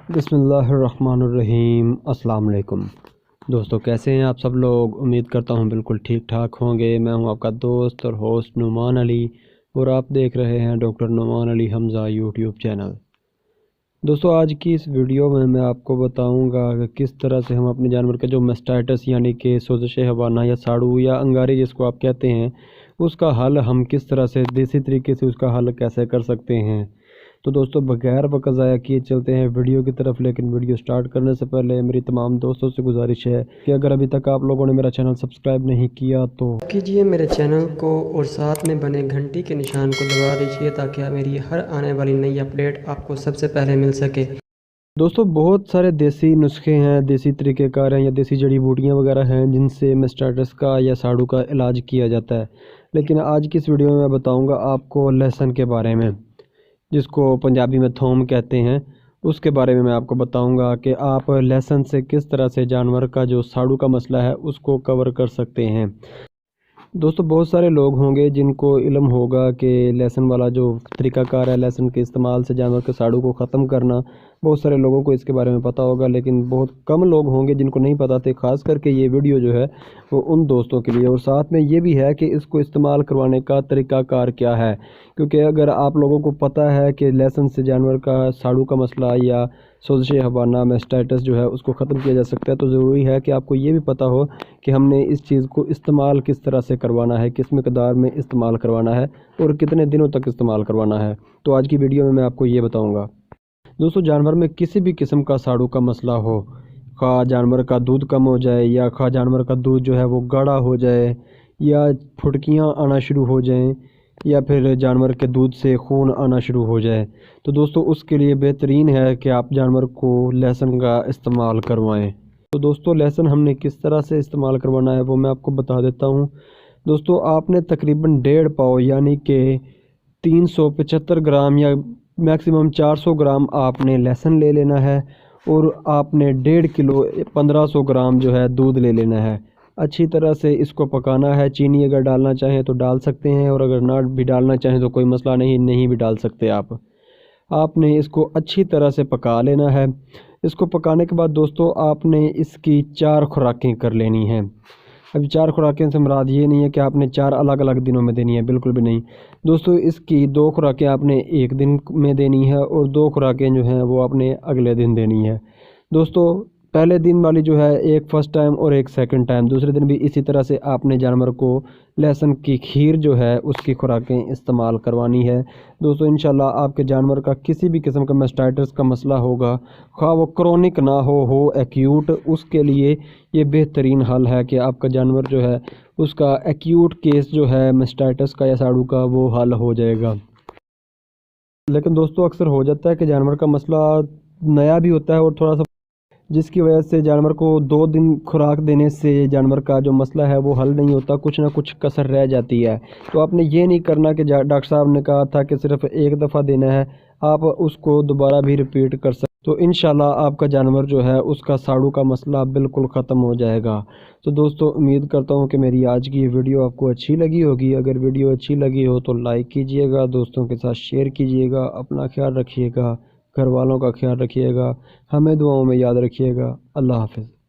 بسم اللہ الرحمن الرحیم۔ السلام علیکم دوستو، کیسے ہیں آپ سب لوگ؟ امید کرتا ہوں بالکل ٹھیک ٹھاک ہوں گے۔ میں ہوں آپ کا دوست اور ہوسٹ نعمان علی، اور آپ دیکھ رہے ہیں ڈاکٹر نعمان علی حمزہ یوٹیوب چینل۔ دوستو، آج کی اس ویڈیو میں آپ کو بتاؤں گا کہ کس طرح سے ہم اپنے جانور کا جو میسٹائٹس یعنی کہ سوزش حیوانہ یا ساڑو یا انگاری جس کو آپ کہتے ہیں، اس کا حل ہم کس طرح سے دیسی طریقے سے اس کا حل کیسے کر سکتے ہیں۔ تو دوستو، بغیر وقت ضائع کیے چلتے ہیں ویڈیو کی طرف، لیکن ویڈیو سٹارٹ کرنے سے پہلے میری تمام دوستوں سے گزارش ہے کہ اگر ابھی تک آپ لوگوں نے میرا چینل سبسکرائب نہیں کیا تو کیجئے میرے چینل کو اور ساتھ میں بنے گھنٹی کے نشان کو دبا دیجئے تاکہ میری ہر آنے والی نئی اپڈیٹ آپ کو سب سے پہلے مل سکے۔ دوستو، بہت سارے دیسی نسخے ہیں، دیسی طریقہ کار ہیں یا دیسی جڑی بوٹیاں وغیرہ ہیں جن سے میسٹائٹس کا یا ساڑو کا علاج کیا جاتا ہے، لیکن آج کی اس ویڈیو میں بتاؤں گا آپ کو لہسن کے بارے میں، جس کو پنجابی میں تھوم کہتے ہیں۔ اس کے بارے میں آپ کو بتاؤں گا کہ آپ لہسن سے کس طرح سے جانور کا جو ساڑو کا مسئلہ ہے اس کو کور کر سکتے ہیں۔ دوستو، بہت سارے لوگ ہوں گے جن کو علم ہوگا کہ لہسن والا جو طریقہ کار ہے، لہسن کے استعمال سے جانور کے ساڑو کو ختم کرنا، بہت سارے لوگوں کو اس کے بارے میں پتہ ہوگا، لیکن بہت کم لوگ ہوں گے جن کو نہیں پتہ تھے۔ خاص کر کے یہ ویڈیو جو ہے وہ ان دوستوں کے لیے، اور ساتھ میں یہ بھی ہے کہ اس کو استعمال کروانے کا طریقہ کار کیا ہے، کیونکہ اگر آپ لوگوں کو پتہ ہے کہ لہسن سے جانور کا ساڑو کا مسئلہ یا سوزش حیوانہ میسٹائٹس جو ہے اس کو ختم کیا جا سکتا ہے، تو ضروری ہے کہ آپ کو یہ بھی پتہ ہو کہ ہم نے اس چیز کو استعمال کس طرح سے کروانا ہے، کس مقدار میں استعمال کروانا ہے اور کتنے دنوں تک استعمال کروانا ہے۔ تو آج کی ویڈیو میں آپ کو یہ بتاؤں گا۔ دوستو، جانور میں کسی بھی قسم کا ساڑو کا مسئلہ ہو، خواہ جانور کا دودھ کم ہو جائے یا خواہ جانور کا دودھ جو ہے وہ گاڑھا ہو جائے یا پھٹکیاں آنا شروع ہو جائیں یا پھر جانور کے دودھ سے خون آنا شروع ہو جائے، تو دوستو اس کے لیے بہترین ہے کہ آپ جانور کو لہسن کا استعمال کروائیں۔ تو دوستو، لہسن ہم نے کس طرح سے استعمال کروانا ہے وہ میں آپ کو بتا دیتا ہوں۔ دوستو، آپ نے تقریباً 1.5 پاؤ یعنی کہ 375 گرام یا میکسیمم 400 گرام آپ نے لہسن لے لینا ہے، اور آپ نے 1.5 کلو 1500 گرام جو ہے دودھ لے لینا ہے۔ اچھی طرح سے اس کو پکانا ہے۔ چینی اگر ڈالنا چاہیں تو ڈال سکتے ہیں، اور اگر نہ بھی ڈالنا چاہیں تو کوئی مسئلہ نہیں بھی ڈال سکتے آپ نے اس کو اچھی طرح سے پکا لینا ہے۔ اس کو پکانے کے بعد دوستو آپ نے اس کی 4 خوراکیں کر لینی ہیں۔ ابھی 4 خوراکیں سے مراد یہ نہیں ہے کہ آپ نے 4 الگ الگ دنوں میں دینی ہے، بالکل بھی نہیں دوستو۔ اس کی 2 خوراکیں آپ نے ایک دن میں دینی ہے، اور 2 خوراکیں جو ہیں وہ آپ نے اگلے دن دینی ہے۔ دوستو، پہلے دن والی جو ہے ایک فرسٹ ٹائم اور ایک سیکنڈ ٹائم، دوسرے دن بھی اسی طرح سے آپ نے جانور کو لہسن کی کھیر جو ہے اس کی خوراکیں استعمال کروانی ہے۔ دوستو، انشاءاللہ آپ کے جانور کا کسی بھی قسم کا میسٹائٹس کا مسئلہ ہوگا، خواہ وہ کرونک نہ ہو ایکیوٹ، اس کے لیے یہ بہترین حل ہے کہ آپ کا جانور جو ہے اس کا ایکیوٹ کیس جو ہے میسٹائٹس کا یا ساڑو کا وہ حل ہو جائے گا۔ لیکن دوستو، اکثر ہو جاتا ہے کہ جانور کا مسئلہ نیا بھی ہوتا ہے اور تھوڑا سا، جس کی وجہ سے جانور کو 2 دن خوراک دینے سے جانور کا جو مسئلہ ہے وہ حل نہیں ہوتا، کچھ نہ کچھ کسر رہ جاتی ہے۔ تو آپ نے یہ نہیں کرنا کہ ڈاکٹر صاحب نے کہا تھا کہ صرف ایک دفعہ دینا ہے، آپ اس کو دوبارہ بھی ریپیٹ کر سکتے، تو انشاءاللہ آپ کا جانور جو ہے اس کا ساڑو کا مسئلہ بالکل ختم ہو جائے گا۔ تو دوستو، امید کرتا ہوں کہ میری آج کی یہ ویڈیو آپ کو اچھی لگی ہوگی۔ اگر ویڈیو اچھی لگی ہو تو لائک کیجئے گا، دوستوں کے ساتھ شیئر کیجئے گا، اپنا خیال رکھیے گا، گھر والوں کا خیال رکھیے گا، ہمیں دعاؤں میں یاد رکھیے گا۔ اللہ حافظ۔